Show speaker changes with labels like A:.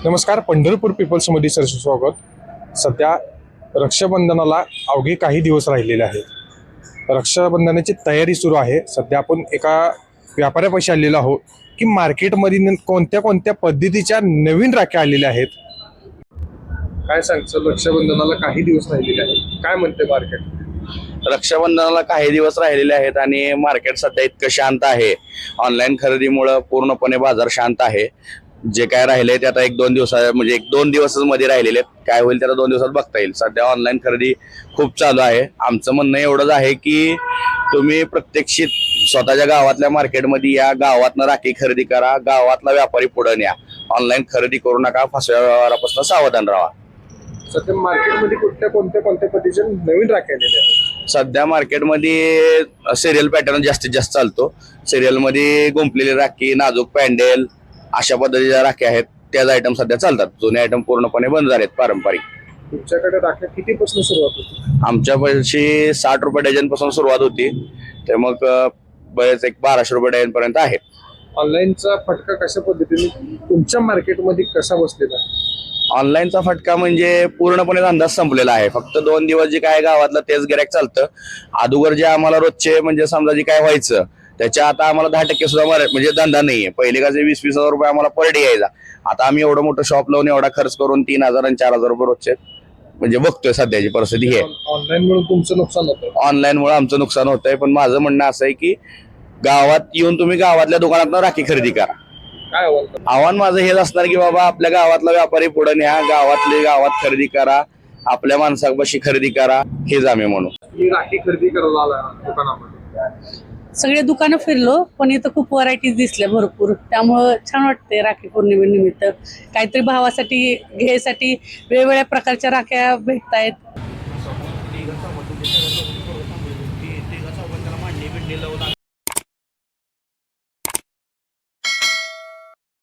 A: नमस्कार, पंढरपूर पीपल्समध्ये सरसे स्वागत। सध्या रक्षाबंधनाला अवघे काही दिवस राहिलेले आहेत। रक्षाबंधनाची तयारी सुरू आहे। सध्या आपण एका व्यापाऱ्यापाशी आलेलो आहोत की मार्केटमध्ये कोणत्या कोणत्या पद्धतीच्या नवीन राख्या आलेल्या आहेत। काय सांगतो, रक्षाबंधनाला काही दिवस राहिलेले आहेत, काय म्हणते मार्केट?
B: रक्षाबंधनाला काही दिवस राहिलेले आहेत आणि मार्केट सध्या इतकं शांत आहे। ऑनलाईन खरेदीमुळे पूर्णपणे बाजार शांत आहे। जे काय राहिले ते आता एक दोन दिवसच मध्ये राहिलेले आहेत। काय होईल त्याला 2 दिवसात बघता येईल। सध्या ऑनलाईन खरेदी खूप चालू आहे। आमचं म्हणणं एवढंच आहे की तुम्ही प्रत्यक्षित स्वतःच्या गावातल्या मार्केटमध्ये या, गावातनं राखी खरेदी करा, गावातला व्यापारी पुढे न्या। ऑनलाईन खरेदी करू नका, फसव्या व्यवहारापासून सावधान राहा।
A: सध्या मार्केटमध्ये कोणत्या पद्धतीच्या नवीन राख्या आलेल्या आहेत?
B: सध्या मार्केटमध्ये सिरियल पॅटर्न जास्तीत जास्त चालतो। सिरियलमध्ये गुंपलेली राखी, नाजूक पॅन्डेल अशा पद्धतीच्या राख्या आहेत। त्याच आयटम सध्या चालतात। जुने आयटम पूर्णपणे बंद झालेत पारंपरिक।
A: तुमच्याकडे राख्या कितीपासून सुरुवात होती?
B: आमच्या पैसे 60 रुपये डझन पासून सुरुवात होती, ते मग बरेच एक 1200 रुपये डझन पर्यंत आहे।
A: ऑनलाईनचा फटका कशा पद्धतीने तुमच्या मार्केटमध्ये कसा बसलेला आहे?
B: ऑनलाईनचा फटका म्हणजे पूर्णपणे धंदा संपलेला आहे। फक्त 2 दिवस जे काय गावातलं तेच गिऱ्हाईक चालतं। अगोदर जे आम्हाला रोजचे म्हणजे समजा जे काय व्हायचं त्याच्या आता आम्हाला 10% सुद्धा म्हणजे धंदा नाहीये। पहिले का 20-20 हजार रुपये आम्हाला पर डे यायचा, आता आम्ही एवढं मोठं शॉप लावून एवढा खर्च करून 3000 आणि 4000 रुपये रोजचे म्हणजे बघतोय। सध्याची परिस्थिती ही आहे।
A: ऑनलाईन मुळे तुमचं नुकसान होतं?
B: ऑनलाईन मुळे आमचं नुकसान होतंय, पण माझं म्हणणं असं आहे की गावात येऊन तुम्ही गावातल्या दुकानातनं राखी खरेदी करा।
A: काय
B: आव्हान माझं हेच असणार की बाबा आपल्या गावातला व्यापारी पुढे न्या, गावात खरेदी करा, आपल्या माणसापाशी खरेदी करा, हेच आम्ही म्हणू।
A: ही राखी खरेदी करायला आला दुकानामध्ये,
C: सगळे दुकानं फिरलो, पण इथं खूप व्हरायटीज दिसल्या भरपूर। त्यामुळं छान वाटते। राखी पौर्णिमेनिमित्त काहीतरी भावासाठी घ्यायसाठी वेगवेगळ्या प्रकारच्या राख्या भेटतायत।